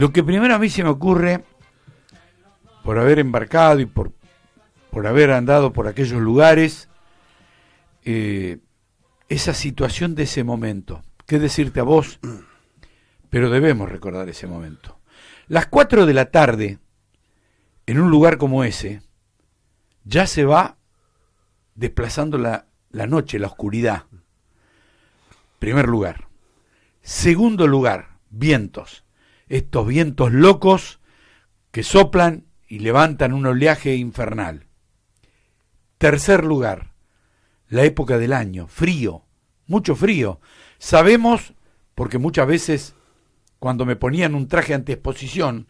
Lo que primero a mí se me ocurre, por haber embarcado y por haber andado por aquellos lugares, esa situación de ese momento. ¿Qué decirte a vos? Pero debemos recordar ese momento. Las 4 de la tarde, en un lugar como ese, ya se va desplazando la noche, la oscuridad. Primer lugar. Segundo lugar, vientos. Estos vientos locos que soplan y levantan un oleaje infernal. Tercer lugar, la época del año, frío, mucho frío. Sabemos, porque muchas veces cuando me ponían un traje antiexposición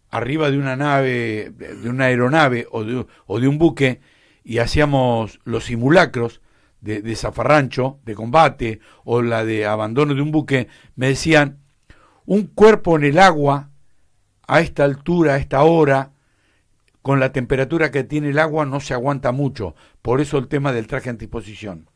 arriba de una nave, de una aeronave o de un buque, y hacíamos los simulacros de zafarrancho, de combate, o la de abandono de un buque, me decían, un cuerpo en el agua, a esta altura, a esta hora, con la temperatura que tiene el agua, no se aguanta mucho. Por eso el tema del traje antiexposición.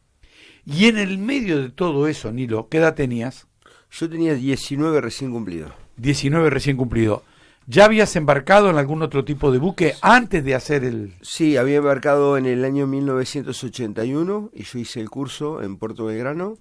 Y en el medio de todo eso, Nilo, ¿qué edad tenías? Yo tenía 19 recién cumplidos. 19 recién cumplido. ¿Ya habías embarcado en algún otro tipo de buque antes de hacer el...? Sí, había embarcado en el año 1981 y yo hice el curso en Puerto Belgrano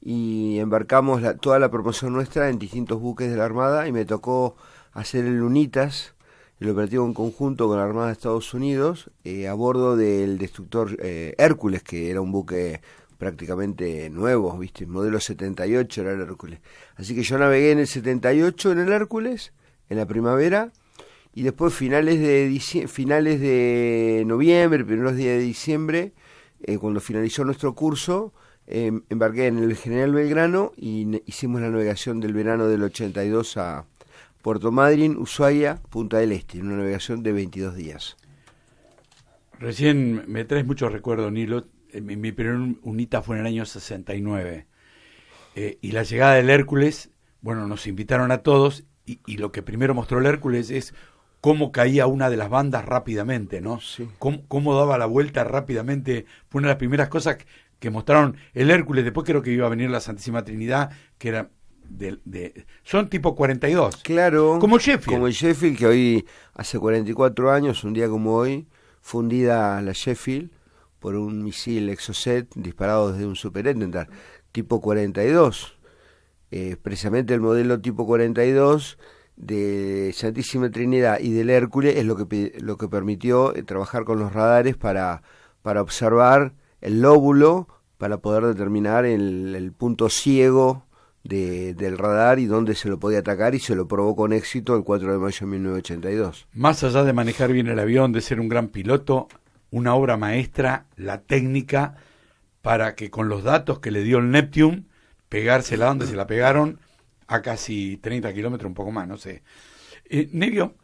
y embarcamos toda la promoción nuestra en distintos buques de la Armada y me tocó hacer el UNITAS, el operativo en conjunto con la Armada de Estados Unidos, a bordo del destructor Hércules, que era un buque prácticamente nuevo, ¿viste? Modelo 78 era el Hércules. Así que yo navegué en el 78 en el Hércules, en la primavera, y después finales de noviembre, primeros días de diciembre, cuando finalizó nuestro curso, embarqué en el General Belgrano y hicimos la navegación del verano del 82 a Puerto Madryn, Ushuaia, Punta del Este, una navegación de 22 días. Recién me traes muchos recuerdos, Nilo. Mi primer UNITA fue en el año 69. Y la llegada del Hércules, bueno, nos invitaron a todos y lo que primero mostró el Hércules es cómo caía una de las bandas rápidamente, ¿no? Sí. Cómo daba la vuelta rápidamente. Fue una de las primeras cosas que mostraron el Hércules. Después creo que iba a venir la Santísima Trinidad, que era son tipo 42. Claro. Como Sheffield. Como el Sheffield, que hoy, hace 44 años, un día como hoy, fundida la Sheffield por un misil Exocet disparado desde un Super-Étendard, tipo 42. Precisamente el modelo tipo 42 de Santísima Trinidad y del Hércules es lo que permitió trabajar con los radares para observar el lóbulo, para poder determinar el punto ciego del radar y dónde se lo podía atacar, y se lo probó con éxito el 4 de mayo de 1982. Más allá de manejar bien el avión, de ser un gran piloto, una obra maestra, la técnica para que con los datos que le dio el Neptune, pegársela donde se la pegaron, a casi 30 kilómetros, un poco más, no sé. Nevio,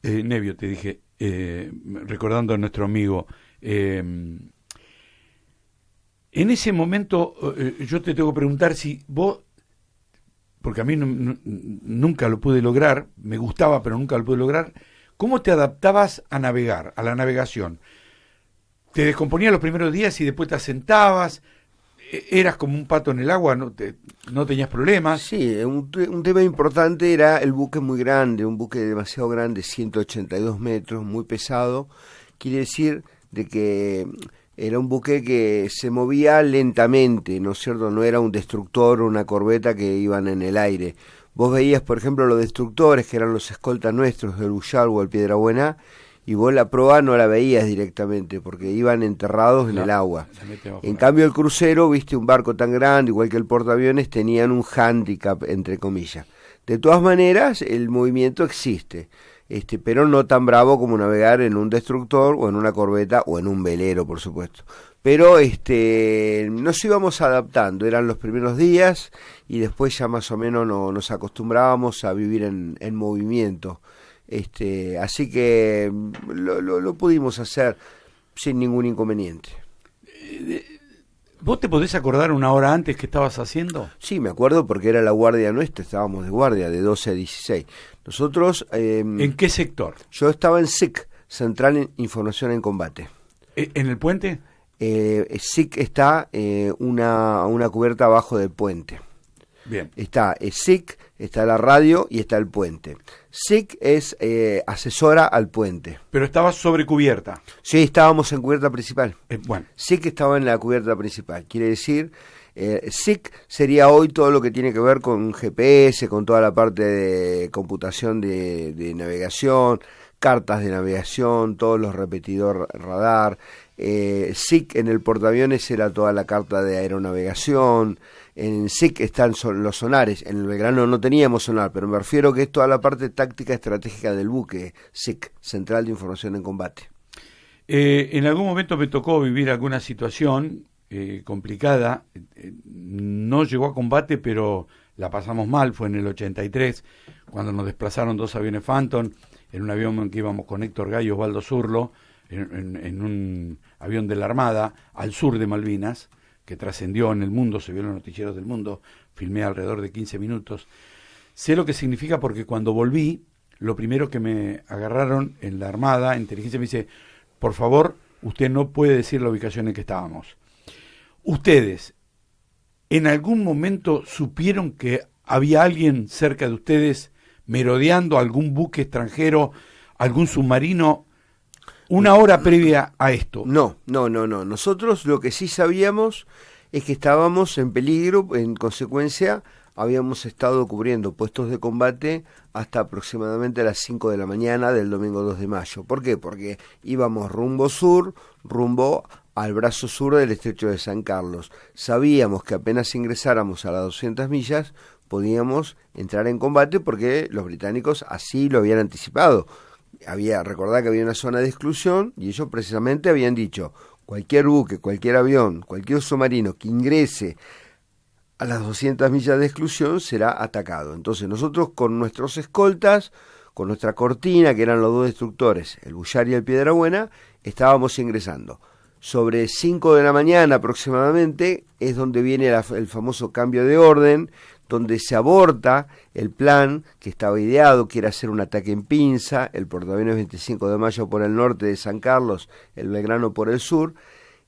te dije, recordando a nuestro amigo, en ese momento yo te tengo que preguntar si vos, porque a mí nunca lo pude lograr, me gustaba pero nunca lo pude lograr, ¿cómo te adaptabas a navegar, a la navegación? ¿Te descomponías los primeros días y después te asentabas? ¿Eras como un pato en el agua? ¿No tenías problemas? Sí, un tema importante era el buque muy grande, un buque demasiado grande, 182 metros, muy pesado. Quiere decir de que era un buque que se movía lentamente, ¿no es cierto? No era un destructor o una corbeta que iban en el aire. Vos veías, por ejemplo, los destructores, que eran los escoltas nuestros, el Bullard o el Piedrabuena, y vos la proa no la veías directamente porque iban enterrados en el agua. En cambio el crucero, viste, un barco tan grande, igual que el portaaviones, tenían un hándicap, entre comillas. De todas maneras, el movimiento existe, pero no tan bravo como navegar en un destructor o en una corbeta o en un velero, por supuesto. Pero nos íbamos adaptando, eran los primeros días y después ya más o menos nos acostumbrábamos a vivir en movimiento. Así que lo pudimos hacer sin ningún inconveniente. ¿Vos te podés acordar una hora antes que estabas haciendo? Sí, me acuerdo porque era la guardia nuestra, estábamos de guardia de 12 a 16. Nosotros... ¿En qué sector? Yo estaba en SIC, Central en Información en Combate. ¿En el puente? SIC está una cubierta abajo del puente. Bien. Está SIC, está la radio y está el puente. SIC es asesora al puente. Pero estaba sobre cubierta. Sí, estábamos en cubierta principal. Bueno. SIC estaba en la cubierta principal. Quiere decir, SIC sería hoy todo lo que tiene que ver con GPS, con toda la parte de computación de navegación, cartas de navegación, todos los repetidor radar. SIC en el portaaviones era toda la carta de aeronavegación. En SIC están los sonares. En el Belgrano no teníamos sonar, pero me refiero que es toda la parte táctica estratégica del buque. SIC, Central de Información en Combate. En algún momento me tocó vivir alguna situación complicada. No llegó a combate, pero la pasamos mal. Fue en el 83, cuando nos desplazaron 2 aviones Phantom, en un avión que íbamos con Héctor Gallo, Osvaldo Zurlo, en un avión de la Armada, al sur de Malvinas, que trascendió en el mundo, se vio en los noticieros del mundo, filmé alrededor de 15 minutos. Sé lo que significa porque cuando volví, lo primero que me agarraron en la Armada, inteligencia, me dice, por favor, usted no puede decir la ubicación en que estábamos. Ustedes, ¿en algún momento supieron que había alguien cerca de ustedes merodeando algún buque extranjero, algún submarino, una hora previa a esto? No. Nosotros lo que sí sabíamos es que estábamos en peligro, en consecuencia habíamos estado cubriendo puestos de combate hasta aproximadamente las 5 de la mañana del domingo 2 de mayo. ¿Por qué? Porque íbamos rumbo sur, rumbo al brazo sur del estrecho de San Carlos. Sabíamos que apenas ingresáramos a las 200 millas podíamos entrar en combate porque los británicos así lo habían anticipado. Recordad que había una zona de exclusión y ellos precisamente habían dicho, cualquier buque, cualquier avión, cualquier submarino que ingrese a las 200 millas de exclusión será atacado. Entonces nosotros con nuestros escoltas, con nuestra cortina, que eran los 2 destructores, el Bullar y el Piedrabuena, estábamos ingresando. Sobre 5 de la mañana aproximadamente es donde viene el famoso cambio de orden, donde se aborta el plan que estaba ideado, que era hacer un ataque en pinza, el portaaviones 25 de mayo por el norte de San Carlos, el Belgrano por el sur.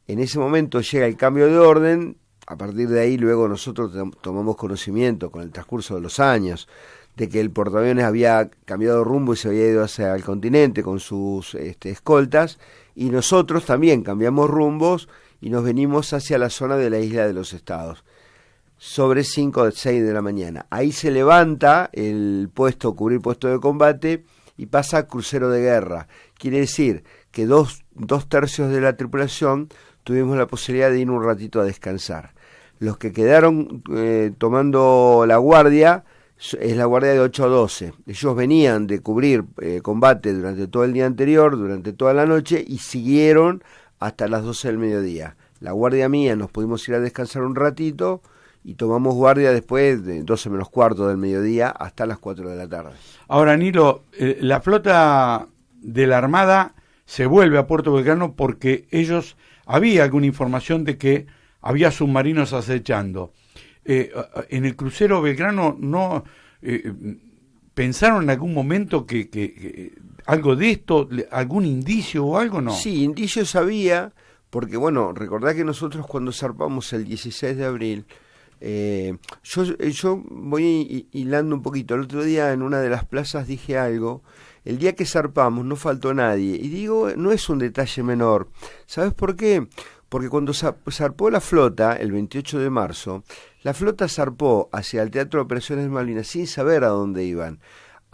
En ese momento llega el cambio de orden, a partir de ahí luego nosotros tomamos conocimiento con el transcurso de los años de que el portaaviones había cambiado rumbo y se había ido hacia el continente con sus escoltas, y nosotros también cambiamos rumbos y nos venimos hacia la zona de la Isla de los Estados. Sobre 5 o 6 de la mañana. Ahí se levanta el puesto, cubrir puesto de combate, y pasa a crucero de guerra. Quiere decir que dos tercios de la tripulación tuvimos la posibilidad de ir un ratito a descansar. Los que quedaron tomando la guardia, es la guardia de 8 a 12. Ellos venían de cubrir combate durante todo el día anterior, durante toda la noche, y siguieron hasta las 12 del mediodía. La guardia mía nos pudimos ir a descansar un ratito, y tomamos guardia después de 12 menos cuarto del mediodía hasta las 4 de la tarde. Ahora, Nilo, la flota de la Armada se vuelve a Puerto Belgrano porque había alguna información de que había submarinos acechando. En el crucero Belgrano no pensaron en algún momento que algo de esto, algún indicio o algo, ¿no? Sí, indicios había, porque bueno, recordá que nosotros cuando zarpamos el 16 de abril, yo voy hilando un poquito. El otro día en una de las plazas dije algo. El día que zarpamos no faltó nadie. Y digo, no es un detalle menor. ¿Sabes por qué? Porque cuando zarpó la flota, el 28 de marzo, la flota zarpó hacia el Teatro de Operaciones Malvinas sin saber a dónde iban.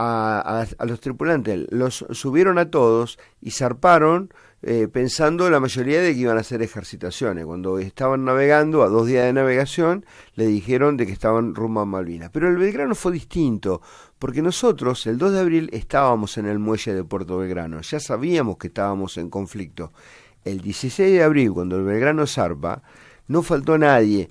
A los tripulantes los subieron a todos y zarparon pensando la mayoría de que iban a hacer ejercitaciones. Cuando estaban navegando, a 2 días de navegación, le dijeron de que estaban rumbo a Malvinas. Pero el Belgrano fue distinto, porque nosotros el 2 de abril estábamos en el muelle de Puerto Belgrano, ya sabíamos que estábamos en conflicto. El 16 de abril, cuando el Belgrano zarpa, no faltó nadie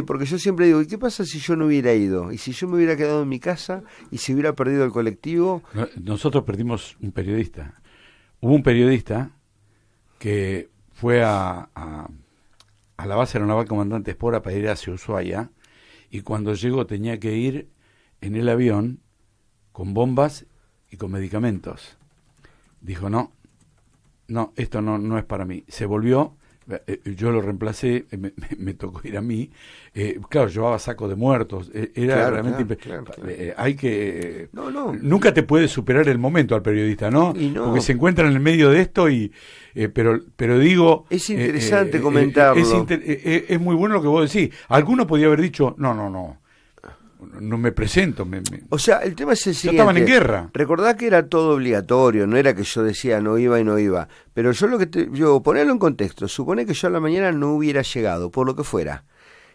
porque yo siempre digo, ¿y qué pasa si yo no hubiera ido? ¿Y si yo me hubiera quedado en mi casa? ¿Y si hubiera perdido el colectivo? Nosotros perdimos un periodista. Hubo un periodista que fue a la base aeronaval Comandante Espora para ir hacia Ushuaia, y cuando llegó tenía que ir en el avión con bombas y con medicamentos. Dijo, no, esto no es para mí. Se volvió, yo lo reemplacé, me tocó ir a mí, claro, llevaba saco de muertos, era Claro, realmente... claro. hay que... No. Nunca te puede superar el momento al periodista, ¿no? Y no. Porque se encuentra en el medio de esto y... pero digo... Es interesante comentarlo. Es muy bueno lo que vos decís. Alguno podía haber dicho, no me presento. O sea, el tema es el Ya siguiente. estaban en guerra. Recordá que era todo obligatorio, no era que yo decía no iba y no iba. Pero yo ponerlo en contexto, supone que yo a la mañana no hubiera llegado, por lo que fuera.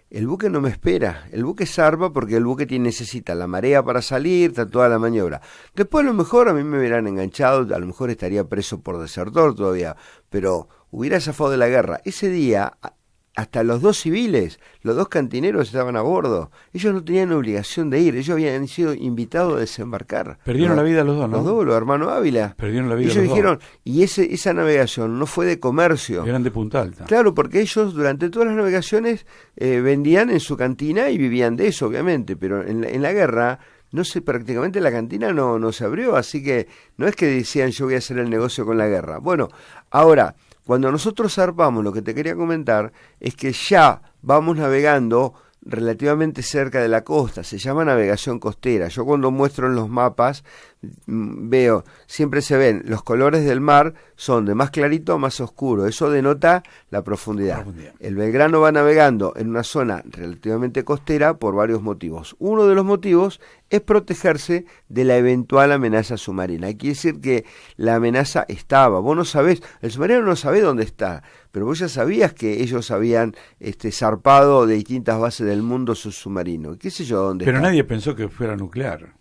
El buque no me espera, el buque zarpa porque el buque necesita la marea para salir, está toda la maniobra. Después a lo mejor a mí me hubieran enganchado, a lo mejor estaría preso por desertor todavía, pero hubiera zafado de la guerra. Ese día, hasta los dos civiles, los dos cantineros estaban a bordo. Ellos no tenían obligación de ir, ellos habían sido invitados a desembarcar. Perdieron la vida los dos, ¿no? Los dos, los hermanos Ávila. Perdieron la vida ellos los dijeron, dos. y esa navegación no fue de comercio. Eran de Punta Alta. Claro, porque ellos durante todas las navegaciones vendían en su cantina y vivían de eso, obviamente, pero en la guerra prácticamente la cantina no se abrió, así que no es que decían yo voy a hacer el negocio con la guerra. Bueno, ahora, cuando nosotros zarpamos, lo que te quería comentar es que ya vamos navegando relativamente cerca de la costa, se llama navegación costera. Yo cuando muestro en los mapas veo, siempre se ven, los colores del mar son de más clarito a más oscuro, eso denota la profundidad. El Belgrano va navegando en una zona relativamente costera por varios motivos. Uno de los motivos es protegerse de la eventual amenaza submarina. Quiere decir que la amenaza estaba, vos no sabés, el submarino no sabe dónde está, pero vos ya sabías que ellos habían zarpado de distintas bases del mundo su submarino, qué sé yo dónde Pero está. nadie pensó que fuera nuclear.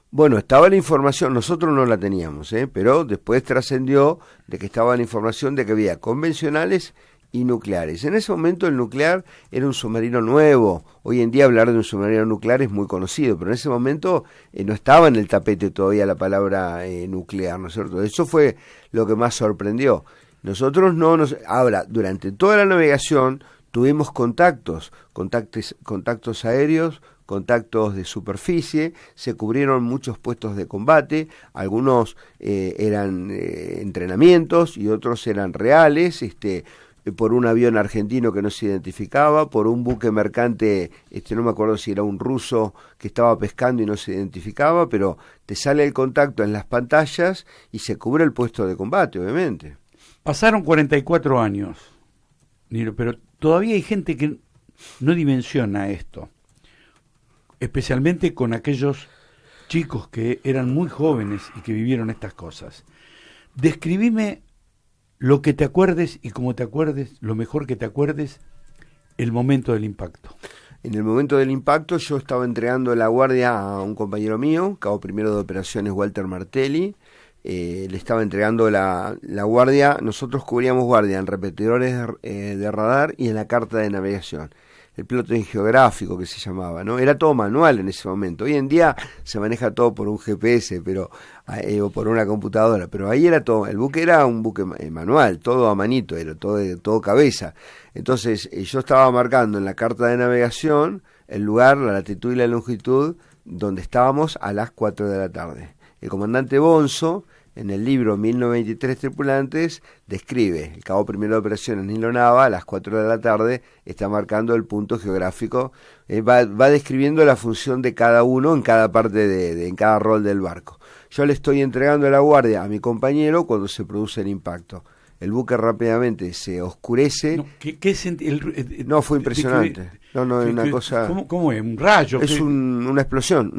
Bueno, estaba la información, nosotros no la teníamos, pero después trascendió de que estaba la información de que había convencionales y nucleares. En ese momento el nuclear era un submarino nuevo. Hoy en día hablar de un submarino nuclear es muy conocido, pero en ese momento no estaba en el tapete todavía la palabra nuclear, ¿no es cierto? Eso fue lo que más sorprendió. Nosotros Ahora, durante toda la navegación tuvimos contactos aéreos, contactos de superficie, se cubrieron muchos puestos de combate, algunos eran entrenamientos y otros eran reales, por un avión argentino que no se identificaba, por un buque mercante, no me acuerdo si era un ruso que estaba pescando y no se identificaba, pero te sale el contacto en las pantallas y se cubre el puesto de combate, obviamente. Pasaron 44 años, Nilo, pero todavía hay gente que no dimensiona esto, especialmente con aquellos chicos que eran muy jóvenes y que vivieron estas cosas. Describime lo que te acuerdes y como te acuerdes, lo mejor que te acuerdes, el momento del impacto. En el momento del impacto yo estaba entregando la guardia a un compañero mío, cabo primero de operaciones Walter Martelli. Le estaba entregando la guardia. Nosotros cubríamos guardia en repetidores de radar y en la carta de navegación. El piloto geográfico que se llamaba, ¿no? Era todo manual en ese momento. Hoy en día se maneja todo por un GPS, o por una computadora, pero ahí era todo. El buque era un buque manual, todo a manito, era todo cabeza. Entonces yo estaba marcando en la carta de navegación el lugar, la latitud y la longitud donde estábamos a las 4 de la tarde. El comandante Bonzo, en el libro 1093 tripulantes, describe, el cabo primero de operaciones Nilo Nava, a las 4 de la tarde, está marcando el punto geográfico, va describiendo la función de cada uno en cada parte en cada rol del barco. Yo le estoy entregando la guardia a mi compañero cuando se produce el impacto. El buque rápidamente se oscurece. No, fue impresionante. Una cosa... ¿Cómo es? ¿Un rayo? Es una explosión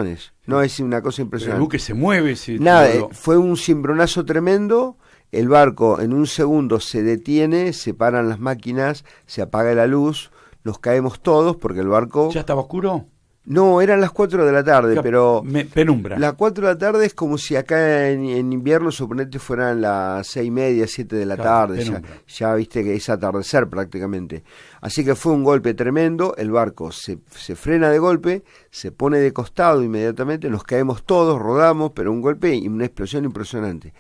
es. No, es una cosa impresionante. El buque se mueve. Nada, fue un cimbronazo tremendo. El barco en un segundo se detiene, se paran las máquinas, se apaga la luz, nos caemos todos porque el barco... ¿Ya estaba oscuro? No, eran las 4 de la tarde, pero... Penumbra. Las 4 de la tarde es como si acá en invierno, suponete, fueran las 6:30, 7 de la tarde. Ya viste que es atardecer prácticamente. Así que fue un golpe tremendo, el barco se frena de golpe, se pone de costado inmediatamente, nos caemos todos, rodamos, pero un golpe y una explosión impresionante.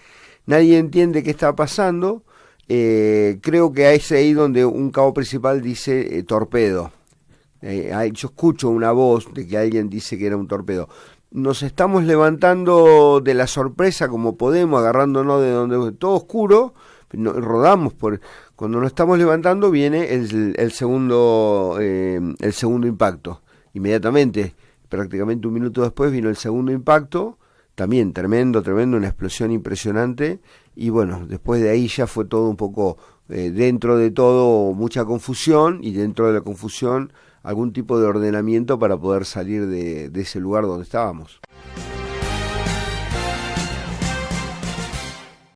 Nadie entiende qué está pasando, creo que es ahí donde un cabo principal dice torpedo. Yo escucho una voz de que alguien dice que era un torpedo. Nos estamos levantando de la sorpresa como podemos, agarrándonos de donde todo oscuro, rodamos cuando nos estamos levantando viene el segundo impacto. Inmediatamente, prácticamente un minuto después vino el segundo impacto, también tremendo, una explosión impresionante, y bueno, después de ahí ya fue todo un poco, dentro de todo mucha confusión, y dentro de la confusión algún tipo de ordenamiento para poder salir de ese lugar donde estábamos.